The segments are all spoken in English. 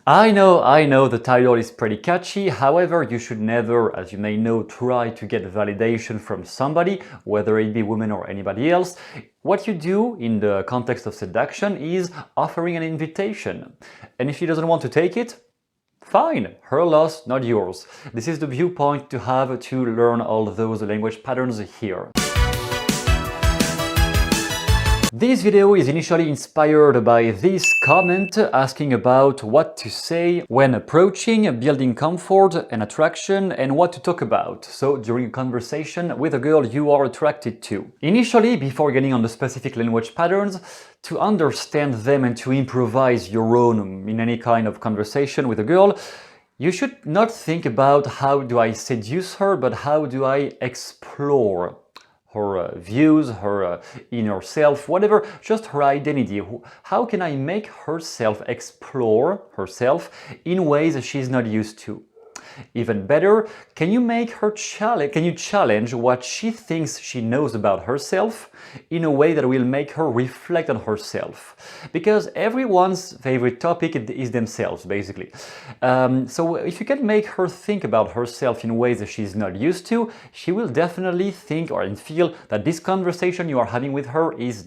I know the title is pretty catchy, however, you should never, as you may know, try to get validation from somebody, whether it be women or anybody else. What you do in the context of seduction is offering an invitation. And if she doesn't want to take it, fine, her loss, not yours. This is the viewpoint to have to learn all those language patterns here. This video is initially inspired by this comment asking about what to say when approaching, building comfort and attraction, and what to talk about. So during a conversation with a girl you are attracted to. Initially, before getting on the specific language patterns, to understand them and to improvise your own in any kind of conversation with a girl, you should not think about how do I seduce her, but how do I explore her views, her inner self, whatever, just her identity. How can I make herself explore herself in ways she's not used to? Even better, can you make her challenge what she thinks she knows about herself in a way that will make her reflect on herself? Because everyone's favorite topic is themselves, basically. So if you can make her think about herself in ways that she's not used to, she will definitely think or feel that this conversation you are having with her is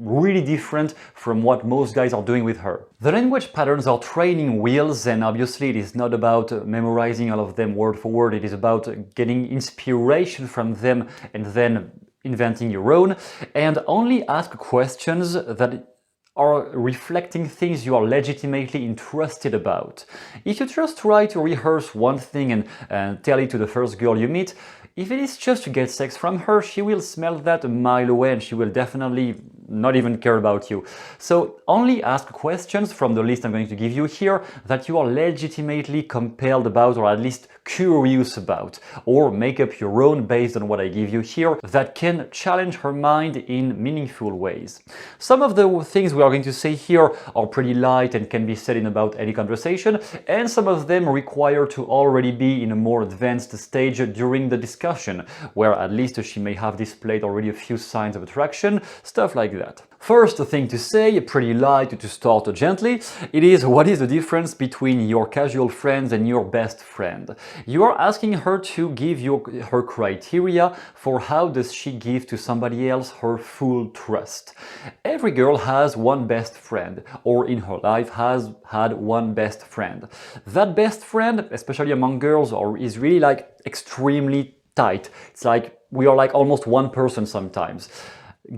really different from what most guys are doing with her. The language patterns are training wheels, and obviously it is not about memorizing all of them word for word, it is about getting inspiration from them and then inventing your own, and only ask questions that are reflecting things you are legitimately interested about. If you just try to rehearse one thing and tell it to the first girl you meet, if it is just to get sex from her, she will smell that a mile away and she will definitely not even care about you. So only ask questions from the list I'm going to give you here that you are legitimately compelled about, or at least curious about, or make up your own based on what I give you here that can challenge her mind in meaningful ways. Some of the things we are going to say here are pretty light and can be said in about any conversation, and some of them require to already be in a more advanced stage during the discussion, where at least she may have displayed already a few signs of attraction, stuff like that. First thing to say, pretty light to start gently, it is what is the difference between your casual friends and your best friend. You are asking her to give you her criteria for how does she give to somebody else her full trust. Every girl has one best friend, or in her life has had one best friend. That best friend, especially among girls, is really like extremely tight. It's like we are like almost one person sometimes.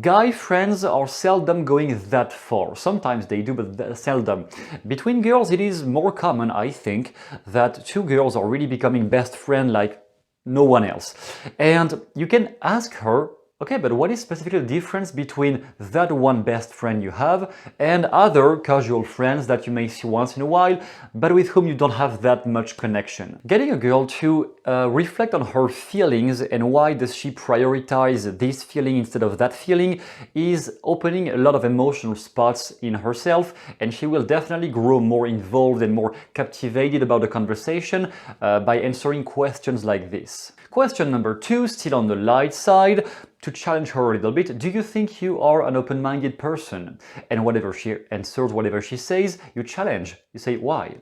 Guy friends are seldom going that far. Sometimes they do, but seldom. Between girls, it is more common, I think, that two girls are really becoming best friends like no one else. And you can ask her, okay, but what is specifically the difference between that one best friend you have and other casual friends that you may see once in a while, but with whom you don't have that much connection? Getting a girl to reflect on her feelings and why does she prioritize this feeling instead of that feeling is opening a lot of emotional spots in herself, and she will definitely grow more involved and more captivated about the conversation by answering questions like this. Question number 2, still on the light side, to challenge her a little bit. Do you think you are an open-minded person? And whatever she answers, whatever she says, you challenge. You say, why?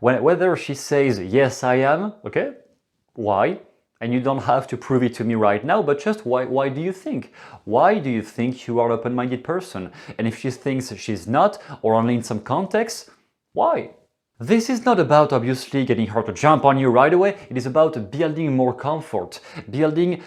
Whether she says, yes, I am, okay, why? And you don't have to prove it to me right now, but just why do you think? Why do you think you are an open-minded person? And if she thinks she's not, or only in some contexts, why? This is not about obviously getting her to jump on you right away, it is about building more comfort, building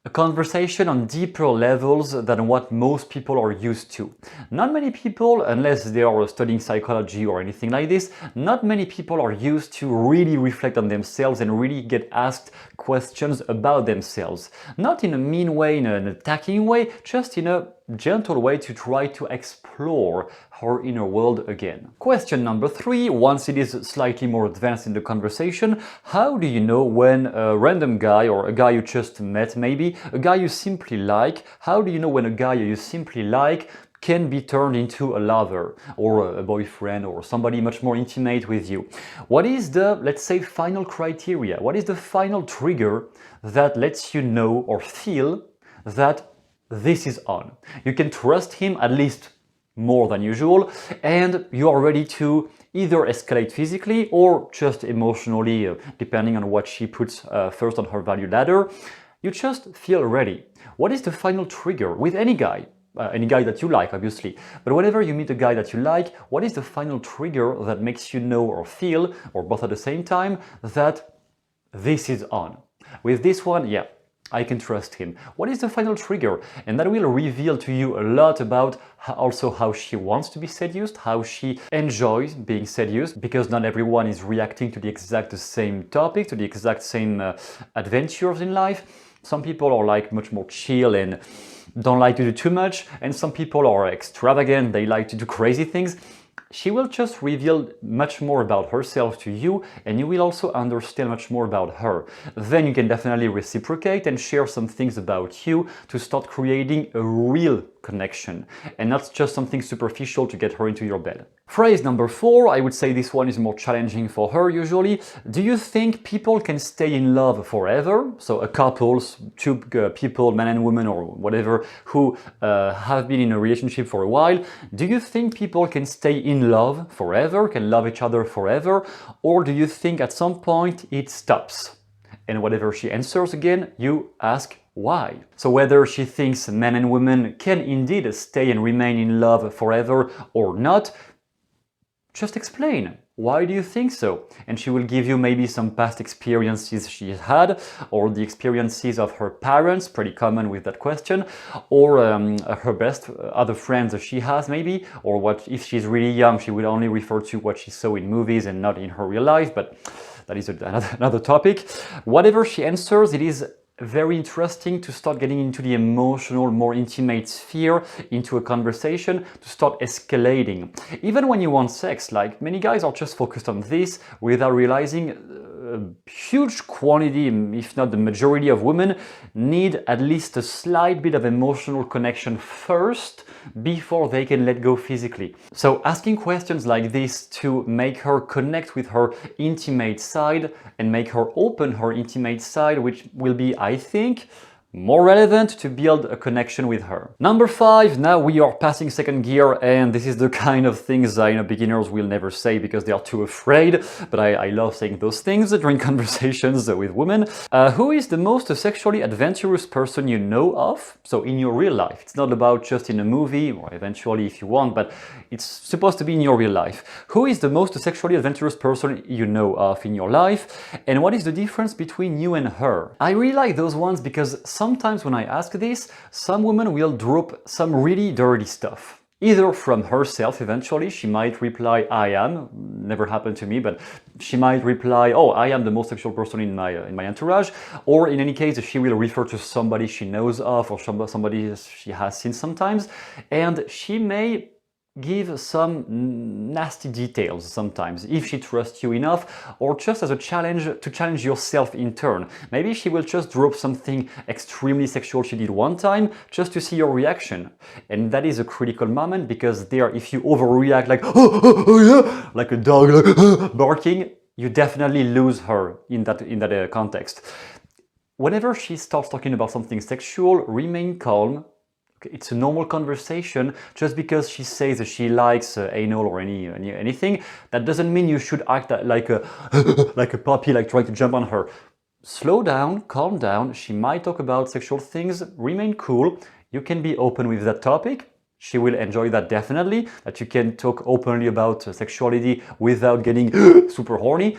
a conversation on deeper levels than what most people are used to. Not many people, unless they are studying psychology or anything like this, not many people are used to really reflect on themselves and really get asked questions about themselves. Not in a mean way, in an attacking way, just in a gentle way to try to explore her inner world again. Question number 3, once it is slightly more advanced in the conversation, how do you know when a random guy, or a guy you just met maybe, a guy you simply like, how do you know when a guy you simply like can be turned into a lover or a boyfriend or somebody much more intimate with you? What is the, let's say, final criteria? What is the final trigger that lets you know or feel that this is on? You can trust him at least more than usual, and you are ready to either escalate physically or just emotionally, depending on what she puts first on her value ladder. You just feel ready. What is the final trigger with any guy? Any guy that you like, obviously. But whenever you meet a guy that you like, what is the final trigger that makes you know or feel, or both at the same time, that this is on? With this one, yeah, I can trust him. What is the final trigger? And that will reveal to you a lot about also how she wants to be seduced, how she enjoys being seduced, because not everyone is reacting to the exact same topic, to the exact same adventures in life. Some people are like much more chill and don't like to do too much, and some people are extravagant, they like to do crazy things. She will just reveal much more about herself to you, and you will also understand much more about her. Then you can definitely reciprocate and share some things about you to start creating a real connection, and not just something superficial to get her into your bed. Phrase number 4, I would say this one is more challenging for her usually. Do you think people can stay in love forever? So a couple, two people, man and woman or whatever, who have been in a relationship for a while, do you think people can stay in love forever, can love each other forever? Or do you think at some point it stops? And whatever she answers again, you ask why. So whether she thinks men and women can indeed stay and remain in love forever or not, just explain. Why do you think so? And she will give you maybe some past experiences she had, or the experiences of her parents, pretty common with that question, or her best other friends that she has maybe, or what if she's really young, she will only refer to what she saw in movies and not in her real life, but that is another topic. Whatever she answers, it is very interesting to start getting into the emotional, more intimate sphere, into a conversation, to start escalating. Even when you want sex, like many guys are just focused on this without realizing a huge quantity, if not the majority of women, need at least a slight bit of emotional connection first before they can let go physically. So asking questions like this to make her connect with her intimate side and make her open her intimate side, which will be, I think, more relevant to build a connection with her. Number 5, now we are passing second gear, and this is the kind of things beginners will never say because they are too afraid, but I love saying those things during conversations with women. Who is the most sexually adventurous person you know of? So in your real life. It's not about just in a movie, or eventually if you want, but it's supposed to be in your real life. Who is the most sexually adventurous person you know of in your life? And what is the difference between you and her? I really like those ones because sometimes when I ask this, some women will drop some really dirty stuff. Either from herself eventually, she might reply, I am, never happened to me, but she might reply, oh, I am the most sexual person in my entourage, or in any case, she will refer to somebody she knows of or somebody she has seen sometimes, and she may give some nasty details sometimes, if she trusts you enough, or just as a challenge to challenge yourself in turn. Maybe she will just drop something extremely sexual she did one time, just to see your reaction. And that is a critical moment, because there, if you overreact like, yeah, like a dog like, barking, you definitely lose her in that context. Whenever she starts talking about something sexual, remain calm. It's a normal conversation. Just because she says that she likes anal or anything, that doesn't mean you should act like a like a puppy, like trying to jump on her. Slow down, calm down. She might talk about sexual things. Remain cool. You can be open with that topic. She will enjoy that definitely, that you can talk openly about sexuality without getting super horny.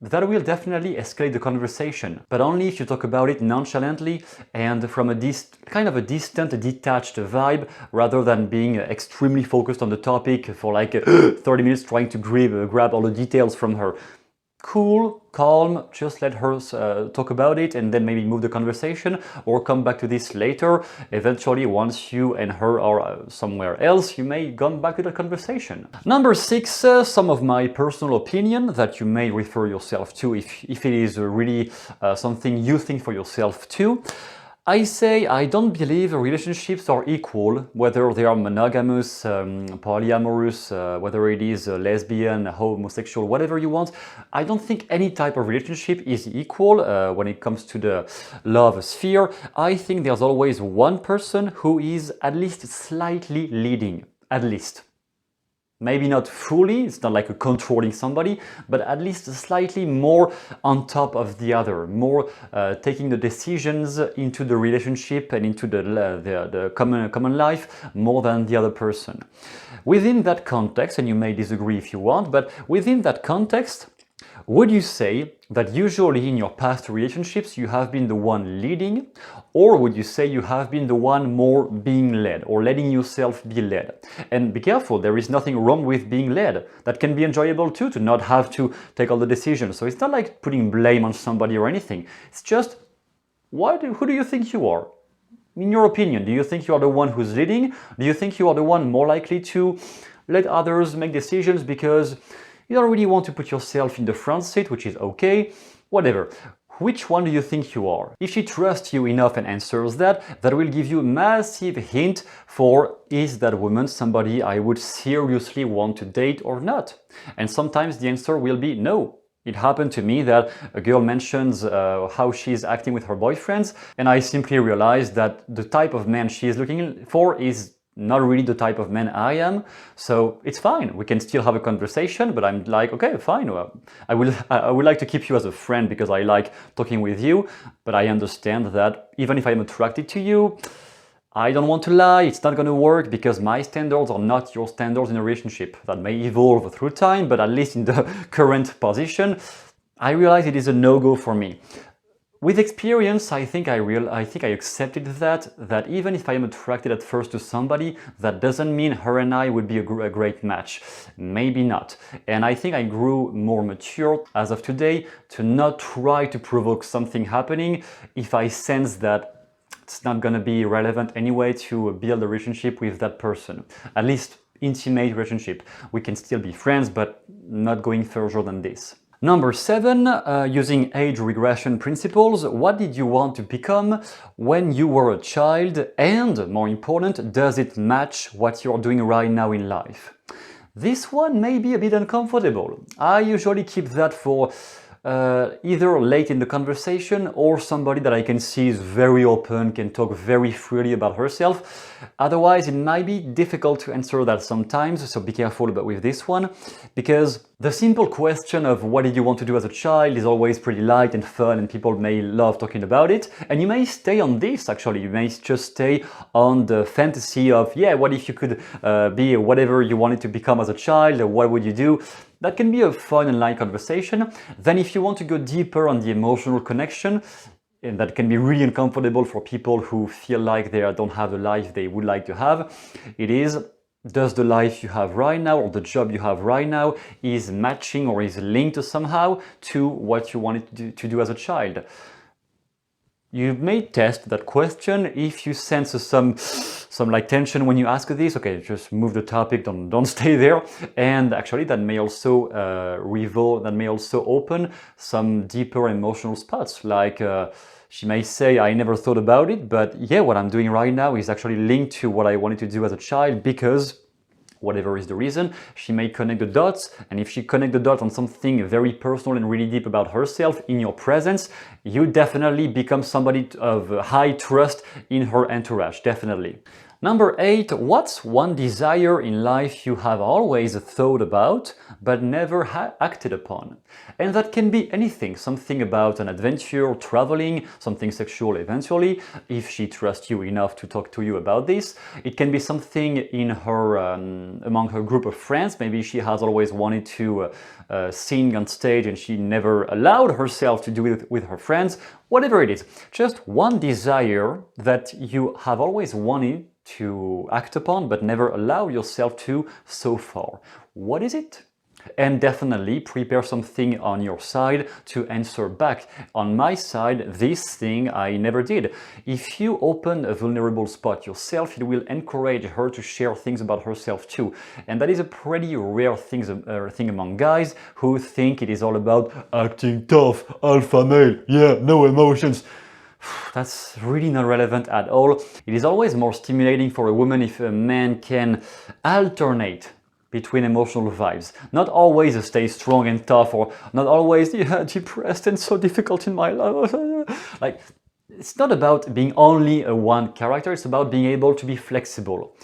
That will definitely escalate the conversation, but only if you talk about it nonchalantly and from a kind of a distant, detached vibe, rather than being extremely focused on the topic for like 30 minutes trying to grab all the details from her. Cool, calm, just let her talk about it and then maybe move the conversation, or come back to this later. Eventually, once you and her are somewhere else, you may go back to the conversation. Number 6, some of my personal opinion that you may refer yourself to if it is really something you think for yourself too. I say I don't believe relationships are equal, whether they are monogamous, polyamorous, whether it is lesbian, homosexual, whatever you want. I don't think any type of relationship is equal when it comes to the love sphere. I think there's always one person who is at least slightly leading, at least. Maybe not fully, it's not like a controlling somebody, but at least slightly more on top of the other, more taking the decisions into the relationship and into the common life more than the other person. Within that context, and you may disagree if you want, but within that context, would you say that usually in your past relationships you have been the one leading, or would you say you have been the one more being led or letting yourself be led? And be careful, there is nothing wrong with being led. That can be enjoyable too, to not have to take all the decisions. So it's not like putting blame on somebody or anything. It's just, who do you think you are? In your opinion, do you think you are the one who's leading? Do you think you are the one more likely to let others make decisions because you don't really want to put yourself in the front seat, which is okay, whatever. Which one do you think you are? If she trusts you enough and answers that will give you a massive hint for, is that woman somebody I would seriously want to date or not? And sometimes the answer will be no. It happened to me that a girl mentions how she's acting with her boyfriends, and I simply realized that the type of man she is looking for is not really the type of man I am, so it's fine. We can still have a conversation, but I'm like, okay, fine. Well, I would like to keep you as a friend because I like talking with you, but I understand that even if I'm attracted to you, I don't want to lie, it's not going to work because my standards are not your standards in a relationship. That may evolve through time, but at least in the current position, I realize it is a no-go for me. With experience, I think I accepted that even if I am attracted at first to somebody, that doesn't mean her and I would be a great match. Maybe not. And I think I grew more mature as of today to not try to provoke something happening if I sense that it's not going to be relevant anyway to build a relationship with that person. At least intimate relationship. We can still be friends, but not going further than this. Number 7, using age regression principles, what did you want to become when you were a child? And more important, does it match what you're doing right now in life? This one may be a bit uncomfortable. I usually keep that for either late in the conversation or somebody that I can see is very open, can talk very freely about herself. Otherwise, it might be difficult to answer that sometimes, so be careful with this one, because the simple question of what did you want to do as a child is always pretty light and fun, and people may love talking about it. And you may stay on this, actually. You may just stay on the fantasy of, yeah, what if you could be whatever you wanted to become as a child, or what would you do? That can be a fun and light conversation. Then if you want to go deeper on the emotional connection, and that can be really uncomfortable for people who feel like they don't have the life they would like to have, it is, does the life you have right now or the job you have right now is matching or is linked somehow to what you wanted to do as a child? You may test that question. If you sense some like tension when you ask this, okay, just move the topic, don't stay there. And actually that may also open some deeper emotional spots, like she may say, I never thought about it, but yeah, what I'm doing right now is actually linked to what I wanted to do as a child because whatever is the reason, she may connect the dots, and if she connects the dots on something very personal and really deep about herself in your presence, you definitely become somebody of high trust in her entourage, definitely. Number 8, what's one desire in life you have always thought about but never acted upon? And that can be anything, something about an adventure, traveling, something sexual eventually, if she trusts you enough to talk to you about this. It can be something in her, among her group of friends. Maybe she has always wanted to sing on stage and she never allowed herself to do it with her friends. Whatever it is, just one desire that you have always wanted to act upon but never allow yourself to so far. What is it? And definitely prepare something on your side to answer back. On my side, this thing I never did. If you open a vulnerable spot yourself, it will encourage her to share things about herself too. And that is a pretty rare thing among guys who think it is all about acting tough, alpha male, yeah, no emotions. That's really not relevant at all. It is always more stimulating for a woman if a man can alternate between emotional vibes. Not always stay strong and tough, or not always, yeah, depressed and so difficult in my life. Like, it's not about being only a one character, it's about being able to be flexible.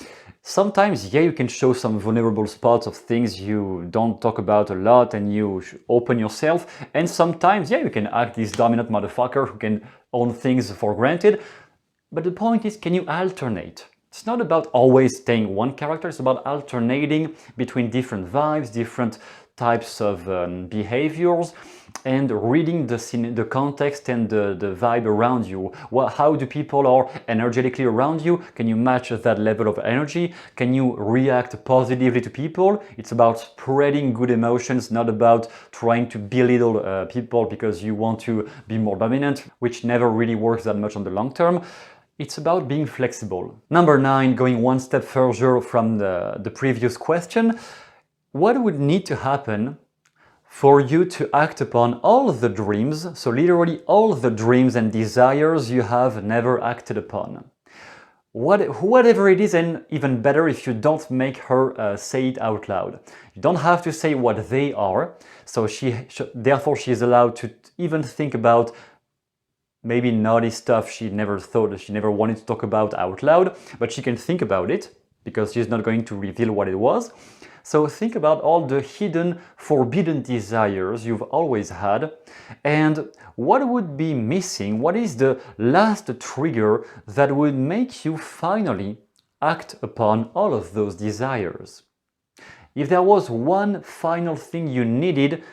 Sometimes, yeah, you can show some vulnerable spots of things you don't talk about a lot and you open yourself. And sometimes, yeah, you can act this dominant motherfucker who can own things for granted. But the point is, can you alternate? It's not about always staying one character, it's about alternating between different vibes, different types of behaviors, and reading the context and the vibe around you. How do people are energetically around you? Can you match that level of energy? Can you react positively to people? It's about spreading good emotions, not about trying to belittle people because you want to be more dominant, which never really works that much on the long term. It's about being flexible. Number 9, going one step further from the previous question, what would need to happen for you to act upon all the dreams, so literally all the dreams and desires you have never acted upon? Whatever it is, and even better if you don't make her say it out loud. You don't have to say what they are, so therefore she is allowed to even think about maybe naughty stuff she never wanted to talk about out loud, but she can think about it because she's not going to reveal what it was. So think about all the hidden, forbidden desires you've always had, and what would be missing, what is the last trigger that would make you finally act upon all of those desires. If there was one final thing you needed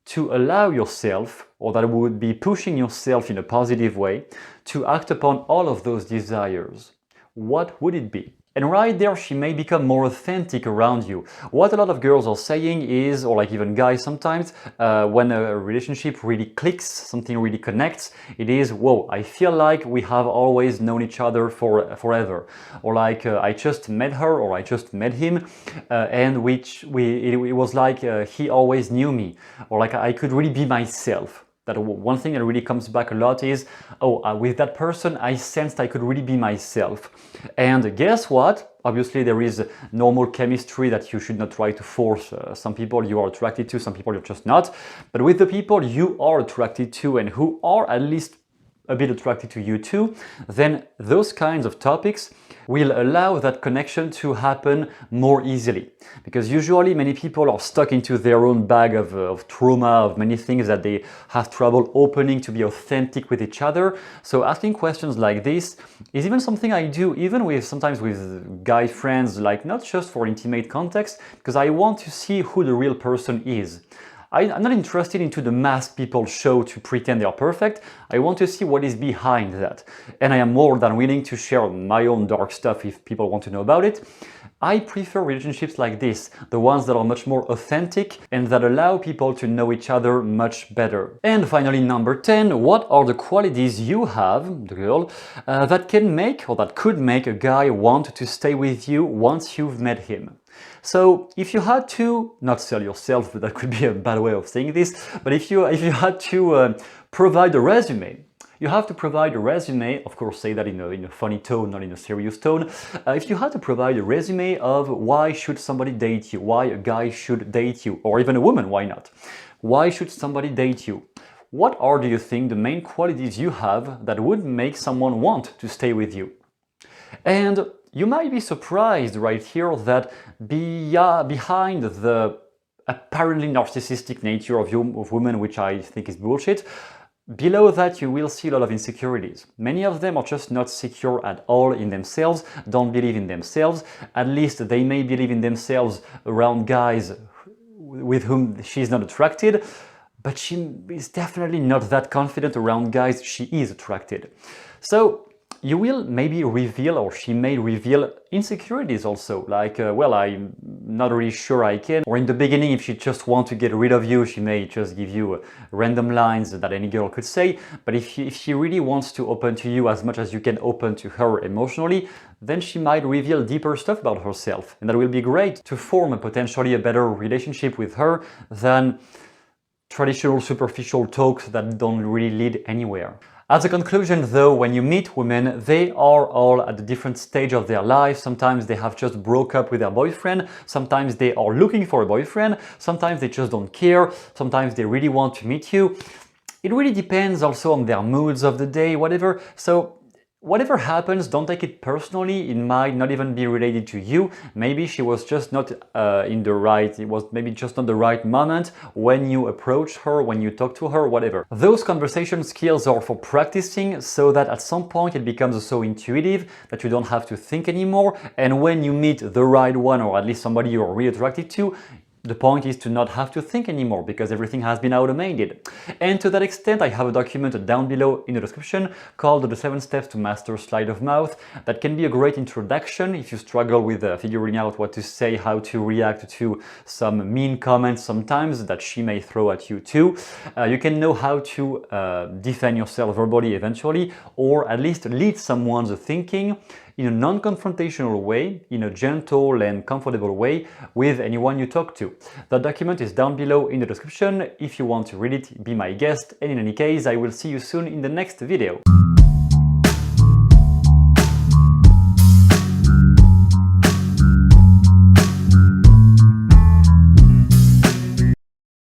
to allow yourself, or that would be pushing yourself in a positive way, to act upon all of those desires, what would it be? And right there, she may become more authentic around you. What a lot of girls are saying is, or like even guys sometimes, when a relationship really clicks, something really connects, it is, whoa, I feel like we have always known each other forever. Or like, I just met her, or I just met him, and it was like he always knew me. Or like I could really be myself. That one thing that really comes back a lot is, with that person, I sensed I could really be myself. And guess what? Obviously, there is normal chemistry that you should not try to force. Some people you are attracted to, some people you're just not. But with the people you are attracted to and who are at least a bit attracted to you too, then those kinds of topics will allow that connection to happen more easily. Because usually many people are stuck into their own bag of trauma, of many things that they have trouble opening to be authentic with each other. So asking questions like this is even something I do, even sometimes with guy friends, like not just for intimate context, because I want to see who the real person is. I'm not interested into the mask people show to pretend they are perfect. I want to see what is behind that. And I am more than willing to share my own dark stuff if people want to know about it. I prefer relationships like this, the ones that are much more authentic and that allow people to know each other much better. And finally, number 10, what are the qualities you have, the girl, that can make or that could make a guy want to stay with you once you've met him? So if you had to, not sell yourself, but that could be a bad way of saying this, but if you had to provide a resume, you have to provide a resume, of course say that in a funny tone, not in a serious tone. If you had to provide a resume of why should somebody date you, why a guy should date you, or even a woman, why not? Why should somebody date you? What are, do you think, the main qualities you have that would make someone want to stay with you? And you might be surprised right here that behind the apparently narcissistic nature of women, which I think is bullshit, below that you will see a lot of insecurities. Many of them are just not secure at all in themselves, don't believe in themselves. At least they may believe in themselves around guys with whom she's not attracted, but she is definitely not that confident around guys she is attracted. So you will maybe reveal, or she may reveal, insecurities also, like, well, I'm not really sure I can. Or in the beginning, if she just wants to get rid of you, she may just give you random lines that any girl could say. But if she really wants to open to you as much as you can open to her emotionally, then she might reveal deeper stuff about herself. And that will be great to form potentially a better relationship with her than traditional superficial talks that don't really lead anywhere. As a conclusion though, when you meet women, they are all at a different stage of their life. Sometimes they have just broke up with their boyfriend, sometimes they are looking for a boyfriend, sometimes they just don't care, sometimes they really want to meet you. It really depends also on their moods of the day, whatever. So whatever happens, don't take it personally. It might not even be related to you. Maybe she was just not it was maybe just not the right moment when you approach her, when you talk to her, whatever. Those conversation skills are for practicing so that at some point it becomes so intuitive that you don't have to think anymore. And when you meet the right one, or at least somebody you're really attracted to, the point is to not have to think anymore because everything has been automated. And to that extent, I have a document down below in the description called The 7 Steps to Master Sleight of Mouth. That can be a great introduction if you struggle with figuring out what to say, how to react to some mean comments sometimes that she may throw at you too. You can know how to defend yourself verbally eventually, or at least lead someone's thinking in a non-confrontational way, in a gentle and comfortable way with anyone you talk to. The document is down below in the description. If you want to read it, be my guest, and in any case, I will see you soon in the next video.